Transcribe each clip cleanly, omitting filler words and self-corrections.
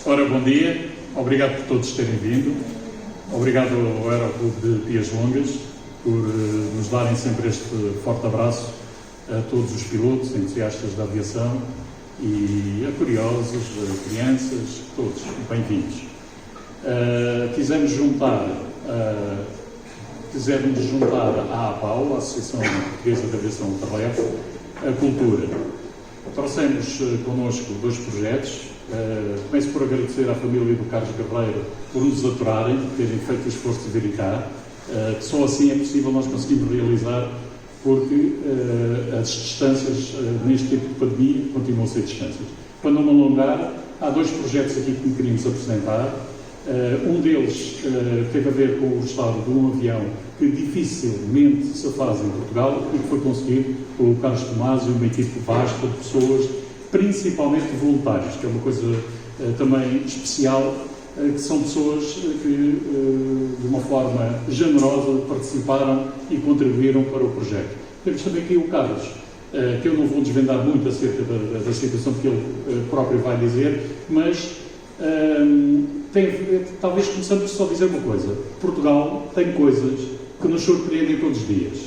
Ora, bom dia, obrigado por todos terem vindo, obrigado ao Aeroclube de Pias Longas por nos darem sempre este forte abraço a todos os pilotos, entusiastas da aviação e a curiosos, a crianças, todos bem-vindos. Quisemos juntar à APAU, a Associação Portuguesa de Aviação Ultraleve, a cultura. Trouxemos connosco dois projetos. Começo por agradecer à família do Carlos Guerreiro por nos aturarem, por terem feito o esforço de vir cá, que só assim é possível nós conseguirmos realizar, porque as distâncias neste tipo de pandemia continuam a ser distâncias. Para não me alongar, há dois projetos aqui que me queríamos apresentar. Um deles teve a ver com o restauro de um avião que dificilmente se faz em Portugal e que foi conseguido pelo Carlos Tomás e uma equipe vasta de pessoas, principalmente voluntários, que é uma coisa também especial, que são pessoas que, de uma forma generosa, participaram e contribuíram para o projeto. Temos também aqui o Carlos, que eu não vou desvendar muito acerca da situação que ele próprio vai dizer, mas talvez começando por só dizer uma coisa. Portugal tem coisas que nos surpreendem todos os dias.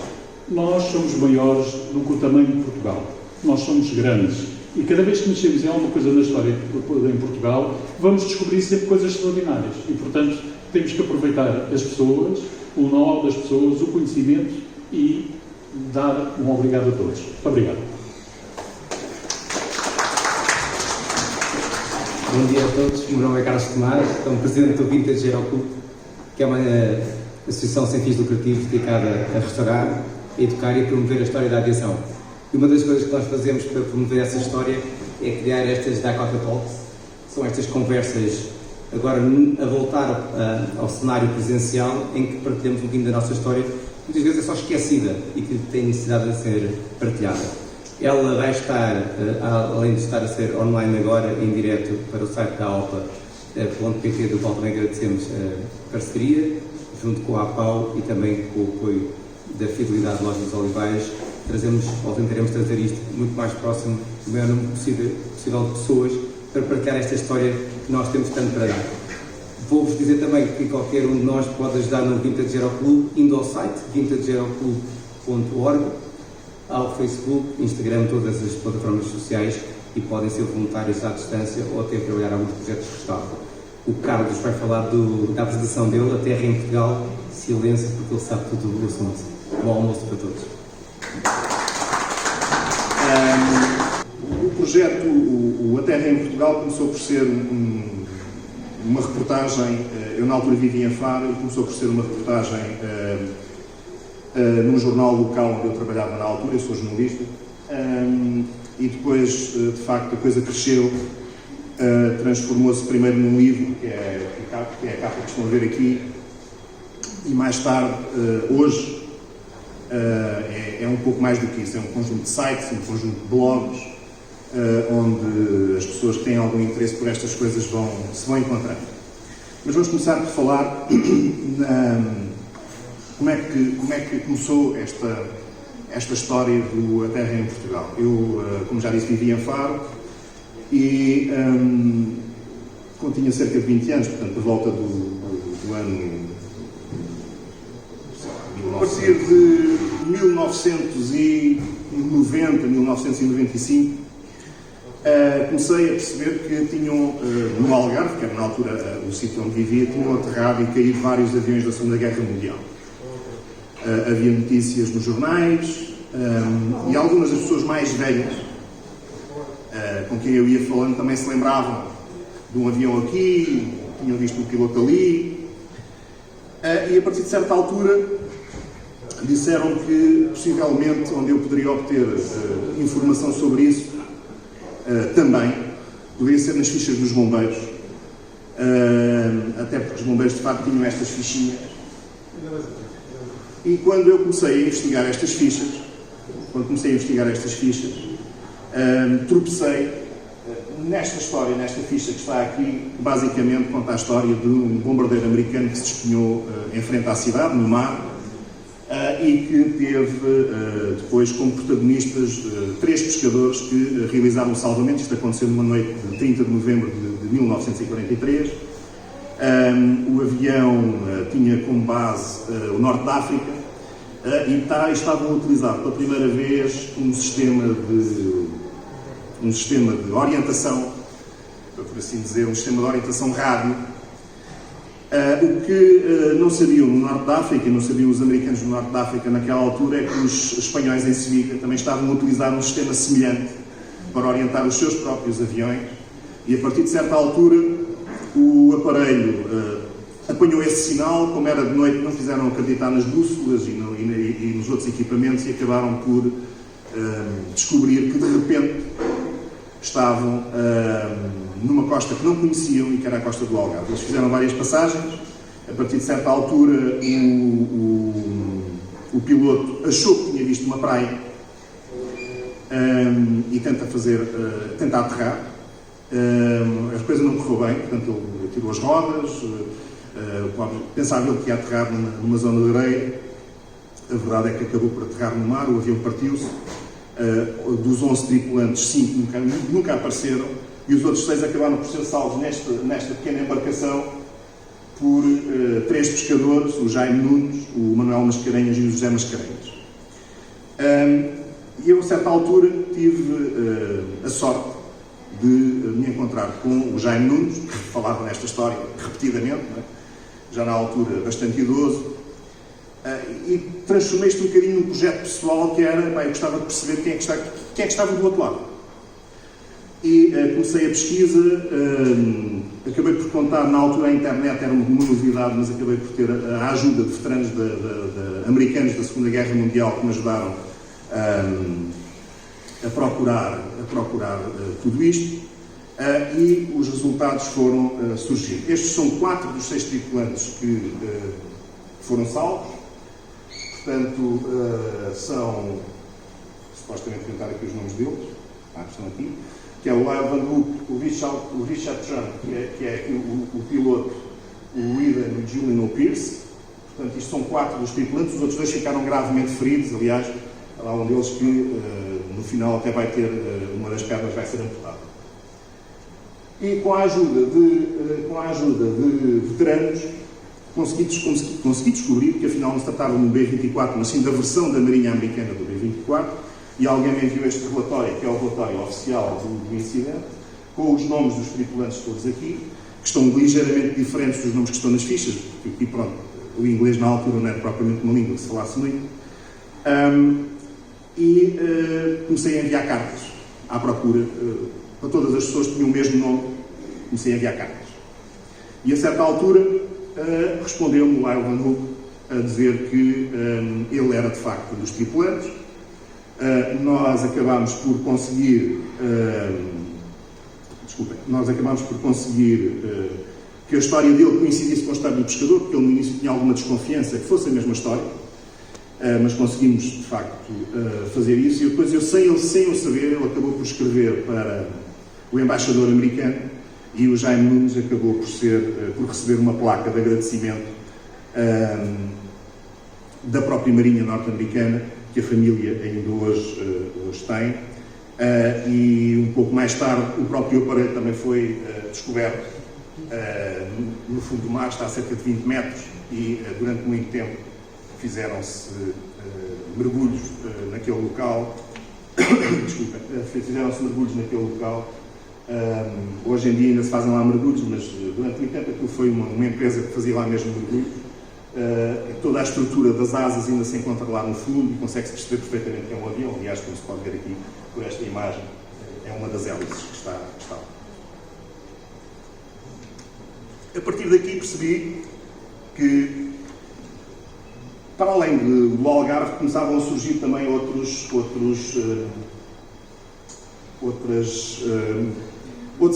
Nós somos maiores do que o tamanho de Portugal. Nós somos grandes. E cada vez que mexemos em alguma coisa na história em Portugal, vamos descobrir sempre coisas extraordinárias. E, portanto, temos que aproveitar as pessoas, o know-how das pessoas, o conhecimento e dar um obrigado a todos. Muito obrigado. Bom dia a todos. O meu nome é Carlos Tomás, sou presidente do Vintage Aeroclube, que é uma associação sem fins lucrativos dedicada a restaurar, educar e promover a história da aviação. E uma das coisas que nós fazemos para promover essa história é criar estas Dakota Talks. São estas conversas, agora a voltar ao cenário presencial, em que partilhamos um bocadinho da nossa história, muitas vezes é só esquecida e que tem necessidade de ser partilhada. Ela vai estar, além de estar a ser online agora, em direto para o site da ALPA.pt, do qual também agradecemos a parceria, junto com a APAU e também com o apoio da Fidelidade Lojas dos Olivais. Tentaremos trazer isto muito mais próximo do maior número possível de pessoas para partilhar esta história que nós temos tanto para dar. Vou-vos dizer também que qualquer um de nós pode ajudar no Vintage Aeroclube, indo ao site vintageaeroclube.org, ao Facebook, Instagram, todas as plataformas sociais, e podem ser voluntários à distância ou até trabalhar alguns projetos de restauro. O Carlos vai falar da apresentação dele, A Terra em Portugal, silêncio, porque ele sabe tudo do assunto. Bom almoço para todos. O projeto A Terra em Portugal começou por ser uma reportagem, eu na altura vivia em Faro, começou por ser uma reportagem num jornal local onde eu trabalhava na altura, eu sou jornalista, e depois, de facto, a coisa cresceu, transformou-se primeiro num livro, que é a capa que estão a ver aqui, e mais tarde, hoje, é um pouco mais do que isso, é um conjunto de sites, um conjunto de blogs, onde as pessoas que têm algum interesse por estas coisas se vão encontrando. Mas vamos começar por falar como é que começou esta história do A Terra em Portugal. Eu, como já disse, vivia em Faro e quando tinha cerca de 20 anos, portanto, por volta do ano... A partir de 1990, 1995, comecei a perceber que tinham, no Algarve, que era na altura o sítio onde vivia, tinham aterrado e caído vários aviões da Segunda Guerra Mundial. Havia notícias nos jornais e algumas das pessoas mais velhas com quem eu ia falando também se lembravam de um avião aqui, tinham visto um piloto ali, e a partir de certa altura disseram que possivelmente onde eu poderia obter informação sobre isso também poderia ser nas fichas dos bombeiros, até porque os bombeiros de facto tinham estas fichinhas. E quando eu comecei a investigar estas fichas, tropecei nesta história, nesta ficha que está aqui, basicamente conta a história de um bombardeiro americano que se despenhou em frente à cidade, no mar, e que teve depois como protagonistas 3 pescadores que realizaram o salvamento. Isto aconteceu numa noite de 30 de novembro de 1943. O avião tinha como base o norte da África e estavam a utilizar pela primeira vez um sistema de orientação, por assim dizer, um sistema de orientação rádio. O que não sabiam no norte da África, e não sabiam os americanos no norte da África naquela altura, é que os espanhóis em Sevilha também estavam a utilizar um sistema semelhante para orientar os seus próprios aviões, e a partir de certa altura o aparelho apanhou esse sinal. Como era de noite, não fizeram acreditar nas bússolas e nos outros equipamentos, e acabaram por descobrir que de repente estavam numa costa que não conheciam e que era a costa do Algarve. Eles fizeram várias passagens. A partir de certa altura o piloto achou que tinha visto uma praia e tenta aterrar. A coisa não correu bem, portanto ele tirou as rodas, pensava ele que ia aterrar numa zona de areia. A verdade é que acabou por aterrar no mar, o avião partiu-se. Dos 11 tripulantes, 5 nunca apareceram, e os outros 6 acabaram por ser salvos nesta pequena embarcação por 3 pescadores, o Jaime Nunes, o Manuel Mascarenhas e o José Mascarenhas. E eu, a certa altura, tive a sorte de me encontrar com o Jaime Nunes, que falava nesta história repetidamente, não é? Já na altura bastante idoso, e transformei isto um bocadinho num projeto pessoal que era, eu gostava de perceber quem é que estava do outro lado. E comecei a pesquisa, acabei por contar, na altura a internet era uma novidade, mas acabei por ter a ajuda de veteranos americanos da Segunda Guerra Mundial que me ajudaram a procurar tudo isto, e os resultados foram surgir. Estes são 4 dos 6 tripulantes que foram salvos. Portanto, são, supostamente vou tentar aqui os nomes deles, estão aqui, que é o Lyle Van Hook, o Richard Trump, que é o piloto, o Eden e o Julian Pierce. Portanto, isto são 4 dos tripulantes, os outros 2 ficaram gravemente feridos. Aliás, há um deles que no final até vai ter, uma das pernas vai ser amputada. E com a ajuda de veteranos, consegui descobrir que afinal não se tratava de um B-24, mas sim da versão da Marinha Americana do B-24, e alguém me enviou este relatório, que é o relatório oficial do incidente, com os nomes dos tripulantes todos aqui, que estão ligeiramente diferentes dos nomes que estão nas fichas, porque pronto, o inglês na altura não era propriamente uma língua que se falasse muito. Comecei a enviar cartas à procura, para todas as pessoas que tinham o mesmo nome, comecei a enviar cartas. E a certa altura respondeu-me o Lyle Van Hook a dizer que ele era de facto um dos tripulantes. Nós acabámos por conseguir que a história dele coincidisse com a história do pescador, porque ele no início tinha alguma desconfiança que fosse a mesma história, mas conseguimos de facto fazer isso. E depois, sem eu saber, ele acabou por escrever para o embaixador americano, e o Jaime Nunes acabou por receber uma placa de agradecimento da própria Marinha norte-americana, que a família ainda hoje tem. E um pouco mais tarde o próprio aparelho também foi descoberto no fundo do mar, está a cerca de 20 metros, e durante muito tempo fizeram-se mergulhos naquele local. Fizeram-se mergulhos naquele local. Hoje em dia ainda se fazem lá mergulhos, mas durante muito tempo aquilo foi uma empresa que fazia lá mesmo mergulhos. Toda a estrutura das asas ainda se encontra lá no fundo e consegue-se perceber perfeitamente que é um avião. Aliás, como se pode ver aqui por esta imagem, é uma das hélices que está lá. A partir daqui percebi que, para além do Algarve, começavam a surgir também outros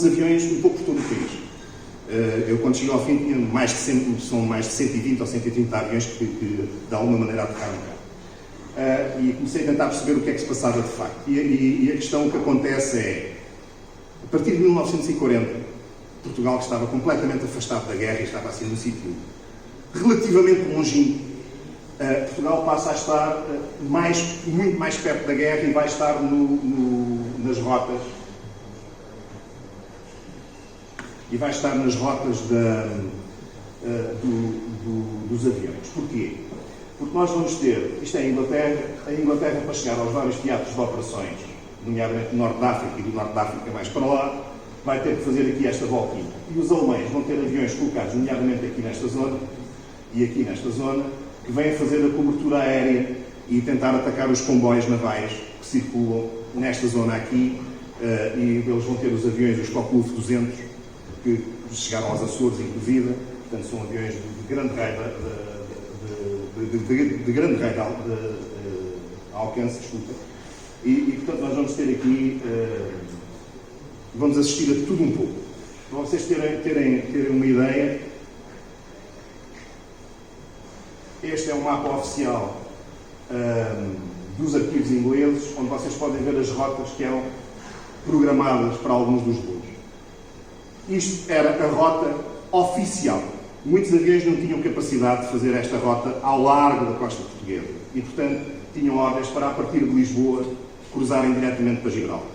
aviões um pouco por todo o país. Eu, quando cheguei ao fim, tinha são mais de 120 ou 130 aviões que de alguma maneira aterraram cá. E comecei a tentar perceber o que é que se passava de facto. E a questão que acontece é, a partir de 1940, Portugal, que estava completamente afastado da guerra e estava assim num sítio relativamente longínquo, Portugal passa a estar muito mais perto da guerra e vai estar nas rotas e vai estar nas rotas dos aviões. Porquê? Porque nós vamos ter, isto é a Inglaterra para chegar aos vários teatros de operações, nomeadamente do Norte de África e do Norte de África mais para lá, vai ter que fazer aqui esta voltinha. E os alemães vão ter aviões colocados, nomeadamente aqui nesta zona, e aqui nesta zona, que vêm fazer a cobertura aérea e tentar atacar os comboios navais que circulam nesta zona aqui, e eles vão ter os aviões, os Focke-Wulf 200, que chegaram aos Açores, inclusive, portanto são aviões de grande raio de alcance, desculpa. E portanto nós vamos ter aqui, vamos assistir a tudo um pouco. Para vocês terem uma ideia, este é um mapa oficial dos arquivos ingleses, onde vocês podem ver as rotas que eram programadas para alguns dos voos. Isto era a rota oficial. Muitos aviões não tinham capacidade de fazer esta rota ao largo da costa portuguesa e, portanto, tinham ordens para, a partir de Lisboa, cruzarem diretamente para Gibraltar.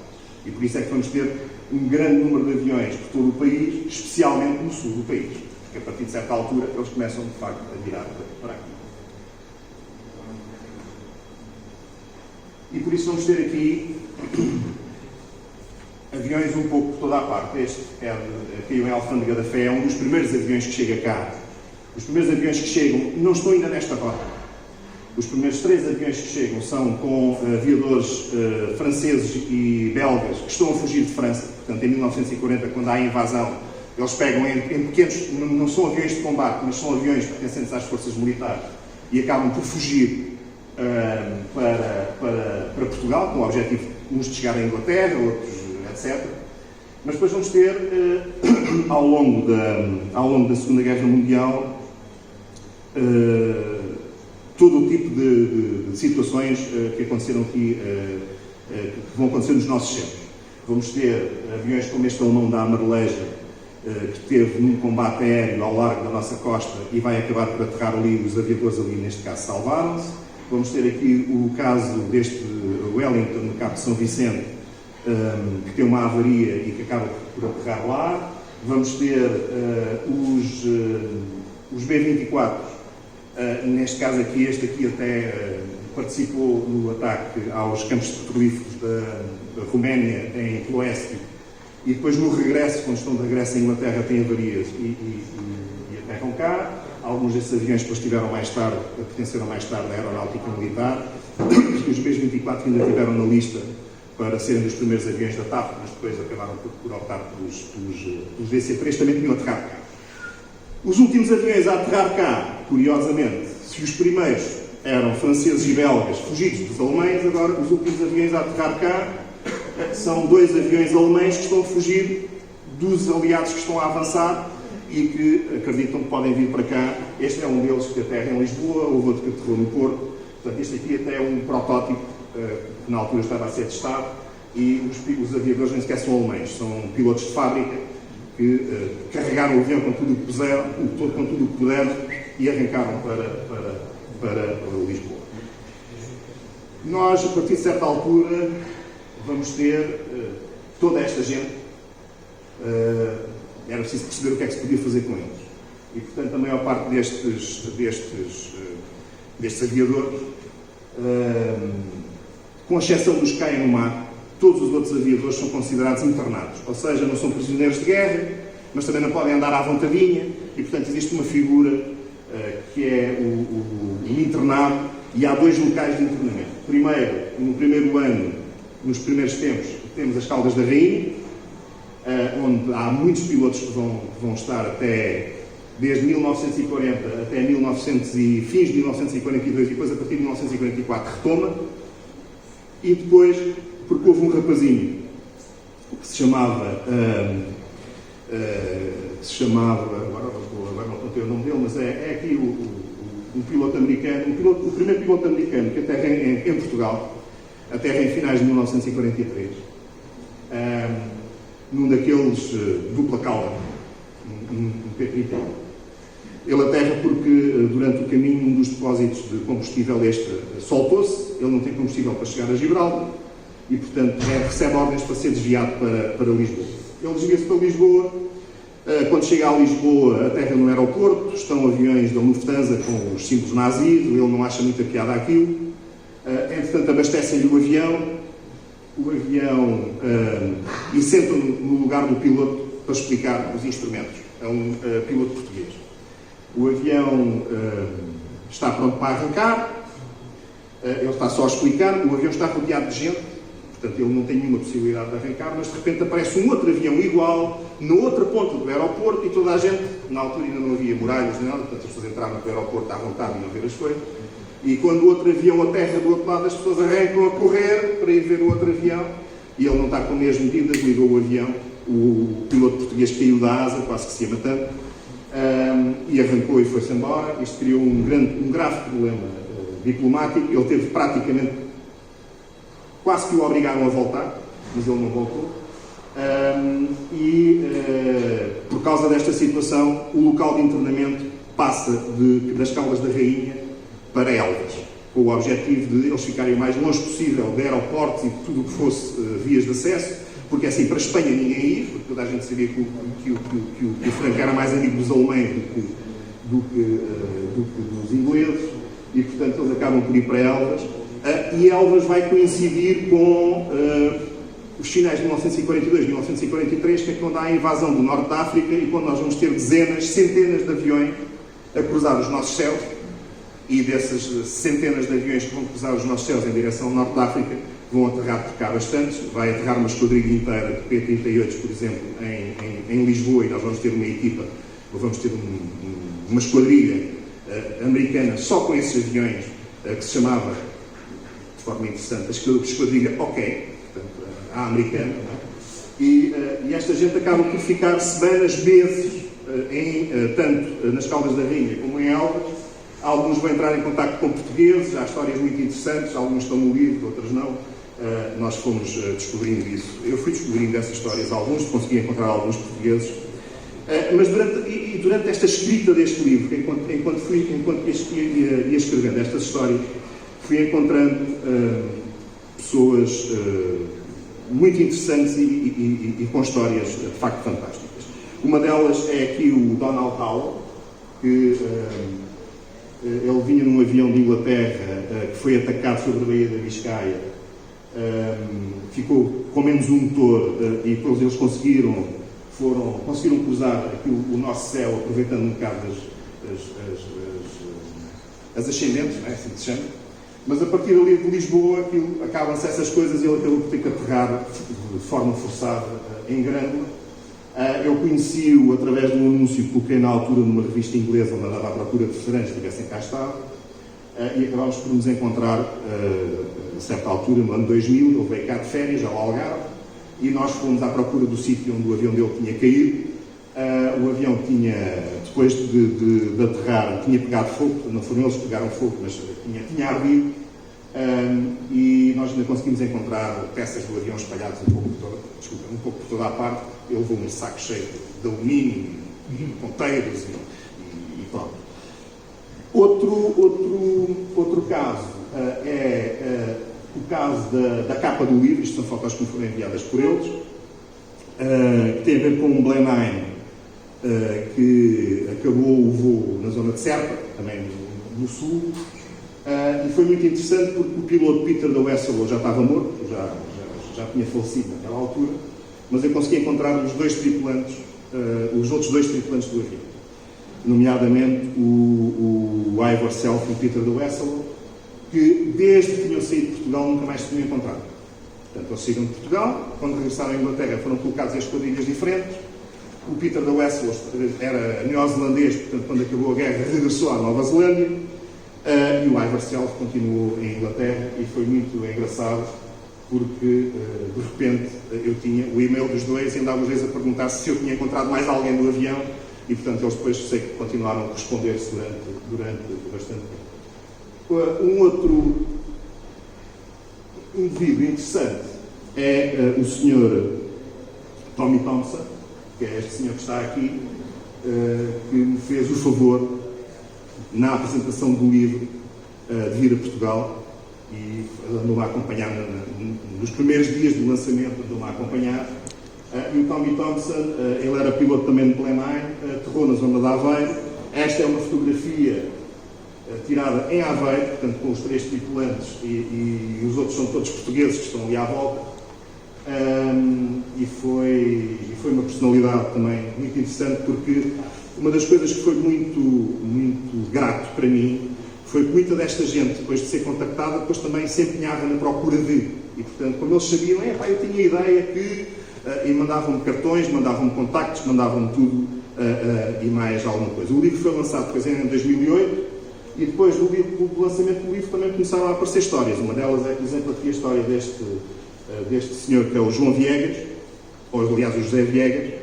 E por isso é que vamos ter um grande número de aviões por todo o país, especialmente no sul do país, porque a partir de certa altura eles começam, de facto, a virar para aqui. E por isso vamos ter aqui aviões um pouco por toda a parte. Este caiu em Alfândega da Fé, é um dos primeiros aviões que chega cá. Os primeiros aviões que chegam não estão ainda nesta rota. Os primeiros 3 aviões que chegam são com aviadores franceses e belgas que estão a fugir de França. Portanto, em 1940, quando há a invasão, eles pegam em pequenos, não são aviões de combate, mas são aviões pertencentes às forças militares e acabam por fugir para Portugal, com o objetivo uns de chegar à Inglaterra, outros etc. Mas depois vamos ter, ao longo da Segunda Guerra Mundial, todo o tipo de situações que aconteceram aqui, que vão acontecer nos nossos céus. Vamos ter aviões como este alemão da Amareleja, que teve num combate aéreo ao largo da nossa costa e vai acabar por aterrar ali, os aviadores ali, neste caso, salvaram-se. Vamos ter aqui o caso deste Wellington, no Cabo de São Vicente, que tem uma avaria e que acaba por aterrar lá. Vamos ter os B-24, neste caso aqui, este aqui até participou no ataque aos campos petrolíferos da Roménia, em Ploécio, e depois no regresso, quando estão de regresso à Inglaterra, têm avarias e aterram cá. Alguns desses aviões depois pertenceram mais tarde à aeronáutica militar, e os B-24 ainda estiveram na lista para serem dos primeiros aviões da TAP, mas depois acabaram por optar pelos DC-3, também tinham aterrado cá. Os últimos aviões a aterrar cá, curiosamente, se os primeiros eram franceses e belgas fugidos dos alemães, agora os últimos aviões a aterrar cá são 2 aviões alemães que estão a fugir dos aliados que estão a avançar e que acreditam que podem vir para cá. Este é um deles que aterra em Lisboa, houve outro que aterrou no Porto. Portanto, este aqui até é um protótipo que na altura estava a ser testado, e os aviadores nem sequer são alemães, são pilotos de fábrica que carregaram o avião com tudo o que puseram, com tudo o que puderam, e arrancaram para Lisboa. Nós, a partir de certa altura, vamos ter toda esta gente, era preciso perceber o que é que se podia fazer com eles. E, portanto, a maior parte destes aviadores, com exceção dos que caem no mar, todos os outros aviadores são considerados internados. Ou seja, não são prisioneiros de guerra, mas também não podem andar à vontadinha, e, portanto, existe uma figura que é o internado, e há 2 locais de internamento. Primeiro, no primeiro ano, nos primeiros tempos, temos as Caldas da Rainha, onde há muitos pilotos que vão estar desde 1940 até fins de 1942, e depois, a partir de 1944, retoma. E depois, porque houve um rapazinho que se chamava, agora não estou a ter o nome dele, mas é aqui um piloto americano, o primeiro piloto americano que aterra em Portugal, aterra em finais de 1943, num daqueles dupla cauda, um P-31. Ele aterra porque, durante o caminho, um dos depósitos de combustível extra soltou-se, ele não tem combustível para chegar a Gibraltar, e, portanto, recebe ordens para ser desviado para Lisboa. Ele desvia-se para Lisboa, quando chega a Lisboa, aterra no aeroporto, estão aviões da Lufthansa com os símbolos nazis, ele não acha muita piada aquilo. Entretanto, abastecem-lhe o avião e sentam no lugar do piloto para explicar os instrumentos. É um piloto português. O avião está pronto para arrancar, ele está só a explicar, o avião está rodeado de gente, portanto ele não tem nenhuma possibilidade de arrancar, mas de repente aparece um outro avião igual, na outra ponta do aeroporto, e toda a gente, na altura ainda não havia muralhas nem nada, portanto as pessoas entravam no aeroporto à vontade e iam ver as coisas, e quando o outro avião aterra do outro lado, as pessoas arrancam a correr para ir ver o outro avião, e ele não está com as medidas, ligou o avião, o piloto português caiu da asa, quase que se ia matando, e arrancou e foi-se embora. Isto criou um grave problema diplomático. Ele teve praticamente, quase que o obrigaram a voltar, mas ele não voltou. Por causa desta situação, o local de internamento passa das Caldas da Rainha para Elvas, com o objetivo de eles ficarem o mais longe possível de aeroportos e de tudo o que fosse vias de acesso, porque assim, para a Espanha ninguém ia, porque toda a gente sabia que o Franco era mais amigo dos alemães do que dos ingleses, e portanto eles acabam por ir para Elvas, e Elvas vai coincidir com os finais de 1942, 1943, que é quando há a invasão do Norte da África e quando nós vamos ter dezenas, centenas de aviões a cruzar os nossos céus, e dessas centenas de aviões que vão cruzar os nossos céus em direção ao Norte da África, vão aterrar por cá bastantes. Vai aterrar uma esquadrilha inteira de P-38, por exemplo, em Lisboa, e nós vamos ter uma equipa, ou vamos ter uma esquadrilha americana só com esses aviões, que se chamava, de forma interessante, a esquadrilha OK, portanto, a americana, não é? E esta gente acaba por ficar semanas, meses, tanto nas Caldas da Rainha como em Elvas. Alguns vão entrar em contacto com portugueses, há histórias muito interessantes, alguns estão no livro, outras não. Nós fomos descobrindo isso. Eu fui descobrindo essas histórias, alguns, consegui encontrar alguns portugueses. Mas durante esta escrita deste livro, enquanto ia escrevendo estas histórias, fui encontrando pessoas muito interessantes e com histórias de facto fantásticas. Uma delas é aqui o Donald Howell, que ele vinha num avião de Inglaterra que foi atacado sobre a Baía da Biscaia, ficou com menos um motor e depois eles conseguiram cruzar aqui o nosso céu, aproveitando um bocado as ascendentes, não é? Assim que se chama. Mas a partir ali de Lisboa, acabam-se essas coisas e ele acabou por ter que aterrar de forma forçada em Grândola. Eu conheci-o através de um anúncio que coloquei na altura numa revista inglesa onde andava à procura de veteranos que tivessem cá estado, e acabámos por nos encontrar a certa altura, no ano 2000. Ele veio cá de férias, ao Algarve, e nós fomos à procura do sítio onde o avião dele tinha caído. O avião tinha, depois de aterrar, tinha pegado fogo, não foram eles que pegaram fogo, mas tinha ardido, e nós ainda conseguimos encontrar peças do avião espalhadas um pouco por toda a parte. Ele levou um saco cheio de alumínio, ponteiros e pronto. Outro caso é o caso da capa do livro. Isto são fotos que me foram enviadas por eles, que tem a ver com um Blenheim que acabou o voo na zona de Serpa, também no sul, e foi muito interessante porque o piloto Peter da Wessel já estava morto, já tinha falecido naquela altura, mas eu consegui encontrar os outros dois tripulantes do avião, nomeadamente o Ivor Self e o Peter da Wessel, que desde que tinham saído de Portugal nunca mais se tinham encontrado. Portanto, eles saíram de Portugal, quando regressaram à Inglaterra foram colocados em esquadrilhas diferentes. O Peter da Wessel era neozelandês, portanto, quando acabou a guerra regressou à Nova Zelândia, e o Ivor Self continuou em Inglaterra, e foi muito engraçado porque de repente eu tinha o e-mail dos dois e andava às vezes a perguntar se eu tinha encontrado mais alguém do avião, e portanto eles depois sei que continuaram a responder-se durante bastante tempo. Um outro indivíduo interessante é o Sr. Tommy Thompson, que é este senhor que está aqui, que me fez o favor, na apresentação do livro, de vir a Portugal, e andou-me a acompanhar nos primeiros dias do lançamento, andou-me a acompanhar, E o Tommy Thompson, ele era piloto também de Blenheim, aterrou na zona de Aveiro. Esta é uma fotografia tirada em Aveiro, portanto com os 3 tripulantes e os outros são todos portugueses que estão ali à volta. E foi uma personalidade também muito interessante, porque uma das coisas que foi muito grato para mim foi que muita desta gente, depois de ser contactada, depois também se empenhava na procura de. E portanto, como eles sabiam, eu tinha a ideia que... e mandavam-me cartões, mandavam-me contactos, mandavam-me tudo e mais alguma coisa. O livro foi lançado depois em 2008 e depois do lançamento do livro também começaram a aparecer histórias. Uma delas é, por exemplo, aqui a história deste senhor que é o João Viegas, ou aliás o José Viegas,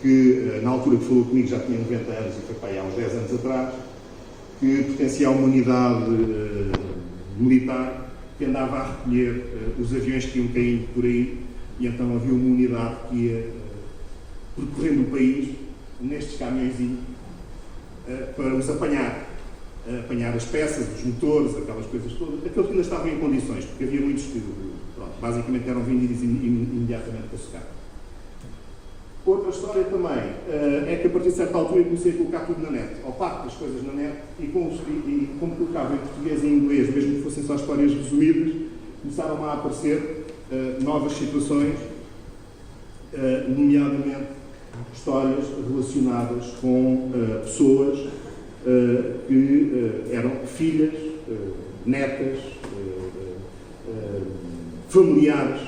que na altura que falou comigo já tinha 90 anos e foi para aí há uns 10 anos atrás, que pertencia a uma unidade militar que andava a recolher os aviões que iam caindo por aí. E então havia uma unidade que ia percorrendo o país nestes caminhõezinhos para os apanhar as peças, os motores, aquelas coisas todas, aqueles que ainda estavam em condições, porque havia muitos que basicamente eram vendidos imediatamente para secar. Outra história também é que a partir de certa altura eu comecei a colocar tudo na net, ao parque das coisas na net, e como colocava em português e em inglês, mesmo que fossem só histórias resumidas, começaram a aparecer novas situações, nomeadamente histórias relacionadas com pessoas que eram filhas, netas, familiares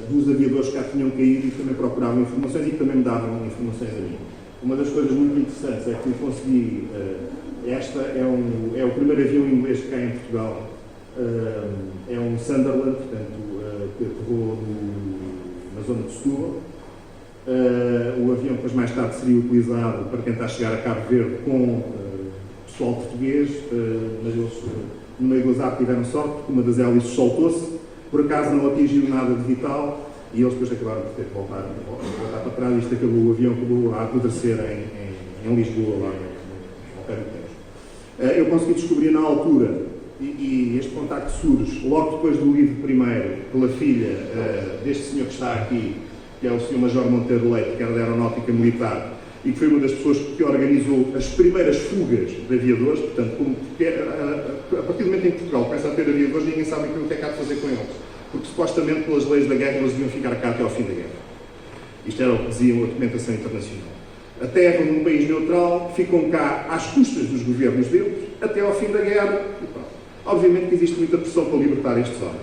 dos aviadores que já tinham caído e também procuravam informações e também me davam informações a mim. Uma das coisas muito interessantes é que eu consegui, esta é o primeiro avião inglês que cai em Portugal, é um Sunderland, portanto, que aterrou na zona de Setúbal. O avião depois mais tarde seria utilizado para tentar chegar a Cabo Verde com pessoal português, mas eles no meio do azar tiveram sorte porque uma das hélices soltou-se, por acaso não atingiu nada de vital e eles depois acabaram por ter que voltar para trás. Isto acabou, o avião acabou a apodrecer em Lisboa, lá ao pé do Tejo. Eu consegui descobrir na altura, e este contacto surge logo depois do livro primeiro, pela filha deste senhor que está aqui, que é o Sr. Major Monteiro Leite, que era da Aeronáutica Militar, e que foi uma das pessoas que organizou as primeiras fugas de aviadores. Portanto, a partir do momento em que Portugal começa a ter aviadores, ninguém sabe o que é que há de fazer com eles, porque supostamente pelas leis da guerra eles deviam ficar cá até ao fim da guerra. Isto era o que dizia a documentação internacional. A terra num país neutral, ficam cá às custas dos governos deles, até ao fim da guerra, e pronto. Obviamente que existe muita pressão para libertar estes homens.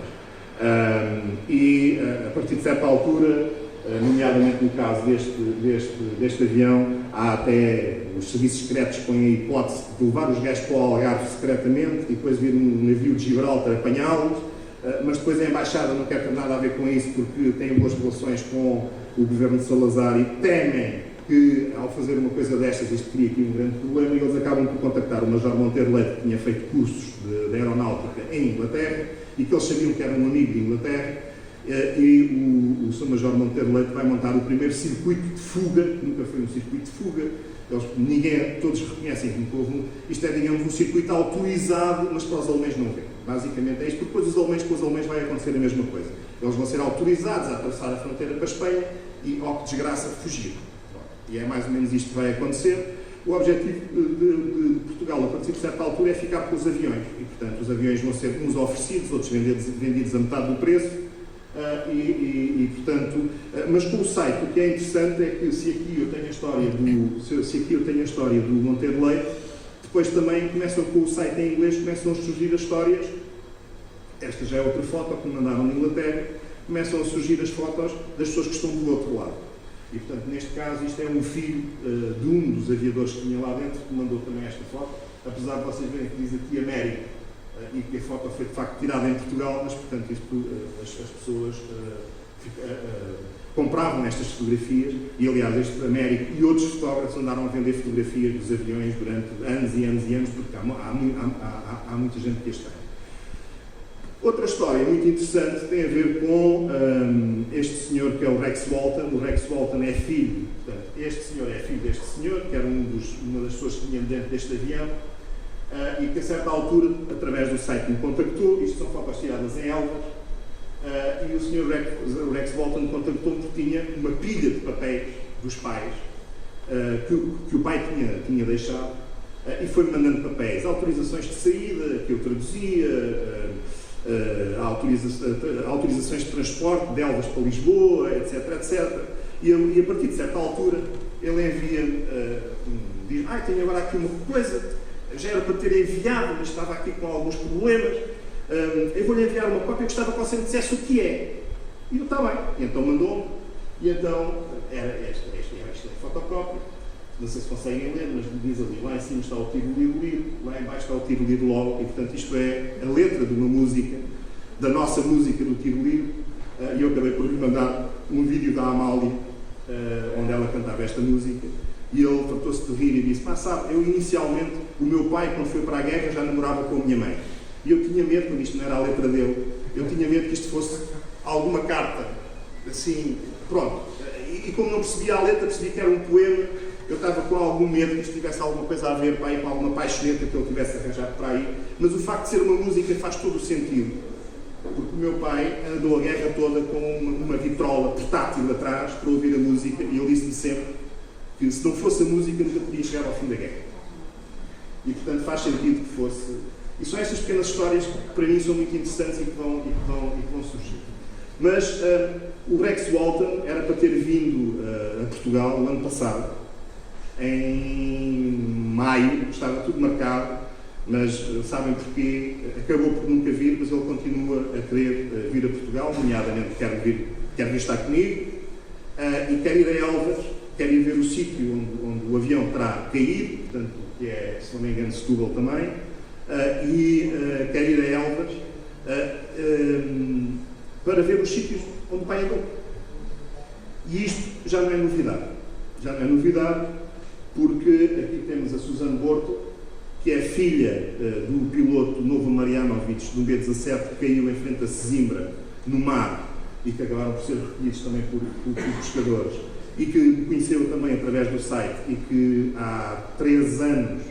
A partir de certa altura, nomeadamente no caso deste avião, há até os serviços secretos que põem a hipótese de levar os gajos para o Algarve secretamente e depois vir um navio de Gibraltar apanhá-los, mas depois a Embaixada não quer ter nada a ver com isso porque tem boas relações com o governo de Salazar e temem que, ao fazer uma coisa destas, isto cria aqui um grande problema, e eles acabam por contactar o Major Monteiro Leite, que tinha feito cursos de aeronáutica em Inglaterra, e que eles sabiam que era um amigo de Inglaterra, e o Sr. Major Monteiro Leite vai montar o primeiro circuito de fuga, que nunca foi um circuito de fuga, todos reconhecem como isto é, digamos, um circuito autorizado, mas para os alemães não vê. Basicamente é isto, porque depois com os alemães vai acontecer a mesma coisa. Eles vão ser autorizados a atravessar a fronteira para a Espanha e, ó que desgraça, fugir. E é mais ou menos isto que vai acontecer. O objetivo de Portugal, a partir de certa altura, é ficar com os aviões. E, portanto, os aviões vão ser uns oferecidos, outros vendidos a metade do preço. Mas com o site, o que é interessante é que se aqui eu tenho a história do Monteiro Leite, depois também começam com o site em inglês, começam a surgir as histórias. Esta já é outra foto que me mandaram na Inglaterra. Começam a surgir as fotos das pessoas que estão do outro lado. E, portanto, neste caso, isto é um filho de um dos aviadores que tinha lá dentro, que mandou também esta foto, apesar de vocês verem que diz aqui América, e que a foto foi, de facto, tirada em Portugal, mas, portanto, isto, as pessoas compravam estas fotografias, e, aliás, este América e outros fotógrafos andaram a vender fotografias dos aviões durante anos e anos e anos, porque há muita gente que as tem. Outra história muito interessante tem a ver com este senhor que é o Rex Walton. O Rex Walton é filho, portanto, este senhor é filho deste senhor, que era uma das pessoas que vinha dentro deste avião, e que a certa altura, através do site, me contactou. Isto são fotos tiradas em Elvas, e o Sr. Rex Walton contactou-me porque tinha uma pilha de papéis dos pais que o pai tinha deixado, e foi-me mandando papéis, autorizações de saída que eu traduzia, autorizações de transporte de Elvas para Lisboa, etc. E a partir de certa altura ele envia-me, diz: tenho agora aqui uma coisa, já era para ter enviado, mas estava aqui com alguns problemas, eu vou-lhe enviar uma cópia, gostava que você me dissesse o que é. E eu: está bem. E então mandou-me, e então era esta fotocópia. Não sei se conseguem ler, mas diz ali, lá em cima está o Tiroliro Liro, lá em baixo está o Tiroliro LOL, e portanto isto é a letra de uma música, da nossa música do Tiroliro, e eu acabei por lhe mandar um vídeo da Amália, onde ela cantava esta música, e ele tratou-se de rir e disse: sabe, eu inicialmente, o meu pai quando foi para a guerra já namorava com a minha mãe, e eu tinha medo, quando isto não era a letra dele, eu tinha medo que isto fosse alguma carta, assim, pronto, e como não percebia a letra, percebi que era um poema. Eu estava com algum medo que isto tivesse alguma coisa a ver com alguma paixoneta que ele tivesse arranjado para aí, mas o facto de ser uma música faz todo o sentido, porque o meu pai andou a guerra toda com uma vitrola portátil atrás para ouvir a música, e ele disse-me sempre que se não fosse a música nunca podia chegar ao fim da guerra. E portanto faz sentido que fosse. E são estas pequenas histórias que para mim são muito interessantes e que vão surgir. Mas o Rex Walton era para ter vindo a Portugal no ano passado. Em maio, estava tudo marcado, mas sabem porquê, acabou por nunca vir, mas ele continua a querer vir a Portugal, nomeadamente quer vir estar comigo, e quer ir a Elvas, quer ir ver o sítio onde o avião terá caído, portanto, que é, se não me engano, Setúbal também, e quer ir a Elvas para ver os sítios onde o pai andou. E isto já não é novidade, porque aqui temos a Suzane Borto, que é filha do piloto Novo Marianovic, do B-17, que caiu em frente a Sesimbra, no mar, e que acabaram por ser recolhidos também por pescadores, e que me conheceu também através do site, e que há 3 anos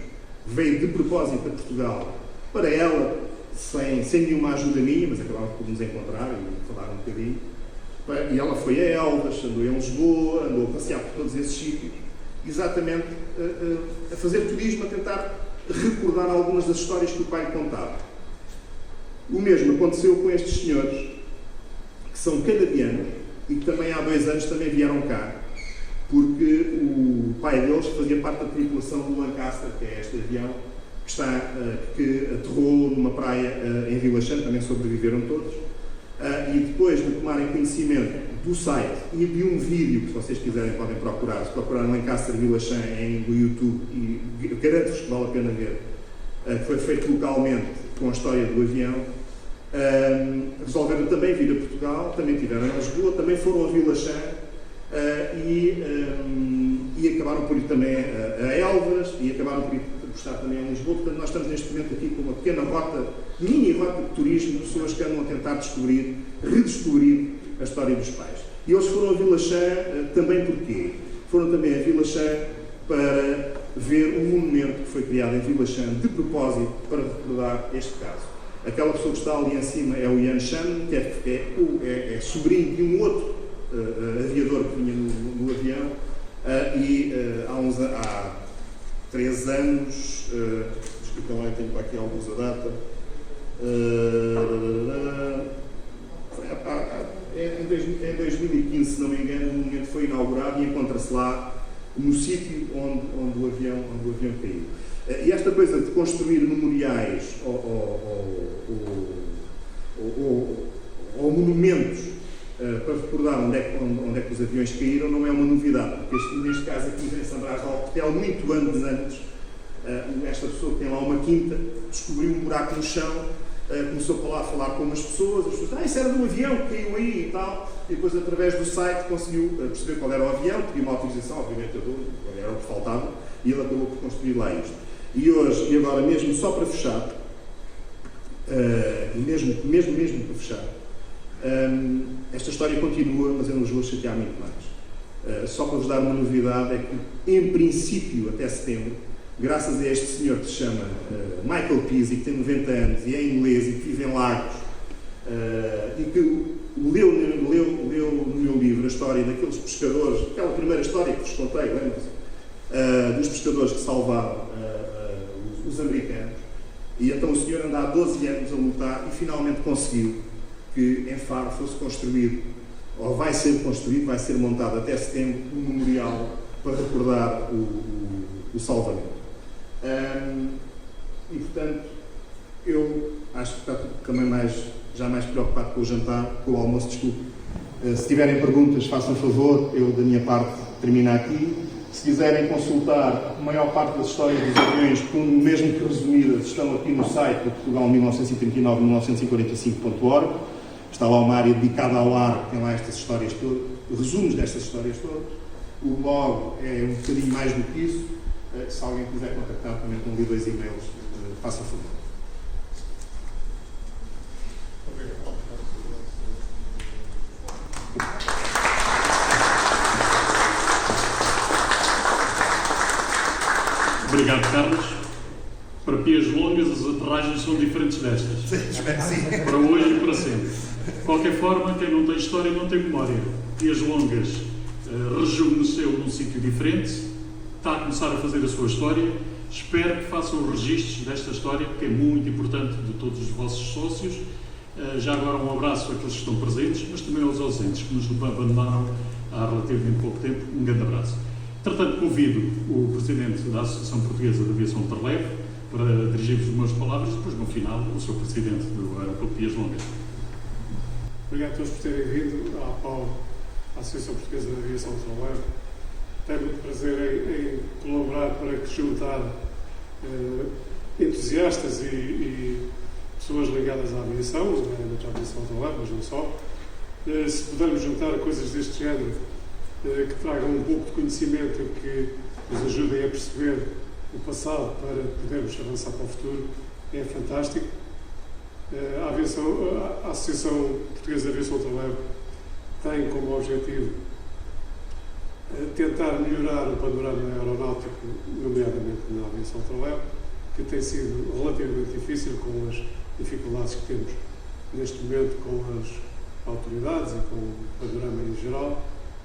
veio de propósito a Portugal, para ela, sem nenhuma ajuda minha, mas acabámos por nos encontrar e falar um bocadinho. E ela foi a Elvas, andou em Lisboa, andou a passear por todos esses sítios, exatamente a fazer turismo, a tentar recordar algumas das histórias que o pai contava. O mesmo aconteceu com estes senhores, que são canadianos e que também há 2 anos também vieram cá, porque o pai deles fazia parte da tripulação do Lancaster, que é este avião, que aterrou numa praia em Vila Chã, também sobreviveram todos. E depois de tomarem conhecimento do site e de um vídeo que, se vocês quiserem, podem procurar, se procurarem Lancaster Vila Chã no YouTube, e garanto-vos que vale a pena ver, que foi feito localmente com a história do avião, resolveram também vir a Portugal, também estiveram em Lisboa, também foram a Vila Chã, e acabaram por ir também a Elvas, e acabaram por estar também em Lisboa. Portanto, nós estamos neste momento aqui com uma pequena mini rota de turismo, de pessoas que andam a tentar redescobrir a história dos pais. E eles foram a Vila Chã também porquê? Foram também a Vila Chã para ver um monumento que foi criado em Vila Chã de propósito para recordar este caso. Aquela pessoa que está ali em cima é o Yan Shan, que é sobrinho de um outro aviador que vinha no avião, e há 3 anos, desculpem lá, eu tenho aqui alguns a data, em 2015, se não me engano, o monumento foi inaugurado e encontra-se lá no sítio onde o avião caiu. E esta coisa de construir memoriais ou monumentos para recordar onde é que os aviões caíram não é uma novidade, porque neste caso aqui em São Brás de Alcotel, muito anos antes, esta pessoa que tem lá uma quinta descobriu um buraco no chão, começou para lá a falar com umas pessoas, as pessoas, isso era do avião que caiu aí e tal, e depois através do site conseguiu perceber qual era o avião, pediu uma autorização, obviamente era o que faltava, e ele acabou por construir lá isto. E agora mesmo só para fechar, mesmo para fechar, esta história continua, mas eu não vos vou chatear muito mais. Só para vos dar uma novidade, é que em princípio, até setembro, graças a este senhor que se chama Michael Peasy, que tem 90 anos e é inglês e que vive em Lagos, e que leu no meu livro a história daqueles pescadores, aquela primeira história que vos contei, lembra-se? Dos pescadores que salvaram os americanos. E então o senhor anda há 12 anos a lutar e finalmente conseguiu que em Faro fosse construído, ou vai ser construído, vai ser montado até setembro, um memorial para recordar o salvamento. E portanto, eu acho que está também já mais preocupado com o jantar, com o almoço, desculpe. Se tiverem perguntas, façam favor, eu da minha parte termino aqui. Se quiserem consultar a maior parte das histórias dos aviões, mesmo que resumidas, estão aqui no site do Portugal 1939-1945.org. Está lá uma área dedicada ao ar, que tem lá estas histórias todas, resumos destas histórias todas. O blog é um bocadinho mais do que isso. Se alguém quiser contactar, também com ali 2 e-mails, faça favor. Obrigado, Carlos. Para pias longas, as aterragens são diferentes destas. Para hoje e para sempre. De qualquer forma, quem não tem história não tem memória. Pias longas rejuvenesceu num sítio diferente, está a começar a fazer a sua história. Espero que façam os registros desta história, porque é muito importante de todos os vossos sócios. Já agora um abraço àqueles que estão presentes, mas também aos ausentes que nos abandonaram há relativamente pouco tempo. Um grande abraço. Entretanto, convido o Presidente da Associação Portuguesa de Aviação Ultraleve para dirigir-vos as minhas palavras e depois, no final, o Sr. Presidente do Aeroporto de Pias Longas. Obrigado a todos por terem vindo à APAU, à Associação Portuguesa de Aviação Ultraleve. Tenho muito prazer em colaborar para que juntar entusiastas e pessoas ligadas à aviação, nomeadamente à aviação ultraleve, mas não só. Se pudermos juntar coisas deste género, que tragam um pouco de conhecimento e que nos ajudem a perceber o passado para podermos avançar para o futuro, é fantástico. A Associação Portuguesa de Aviação Ultraleve tem como objetivo tentar melhorar o panorama aeronáutico, nomeadamente na aviação ultraleve, que tem sido relativamente difícil com as dificuldades que temos neste momento com as autoridades e com o panorama em geral.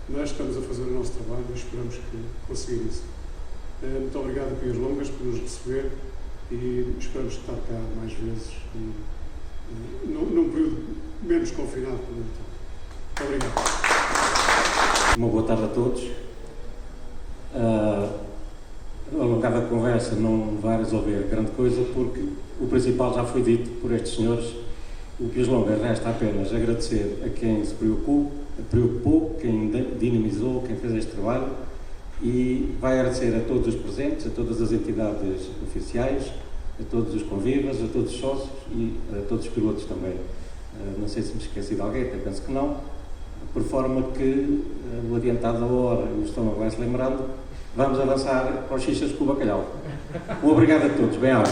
Nós estamos a fazer o nosso trabalho e esperamos que conseguir isso. Muito obrigado a Pias Longas por nos receber e esperamos estar cá mais vezes num período menos confinado como então. Muito obrigado. Uma boa tarde a todos. A alongada conversa não vai resolver grande coisa porque o principal já foi dito por estes senhores. O Pias Longas resta apenas agradecer a quem se preocupou, quem dinamizou, quem fez este trabalho e vai agradecer a todos os presentes, a todas as entidades oficiais, a todos os convivas, a todos os sócios e a todos os pilotos também. Não sei se me esqueci de alguém, até penso que não, por forma que, o adiantado da hora e o estômago vai se lembrando, vamos avançar para os xixas com o bacalhau. Um obrigado a todos, bem-aja.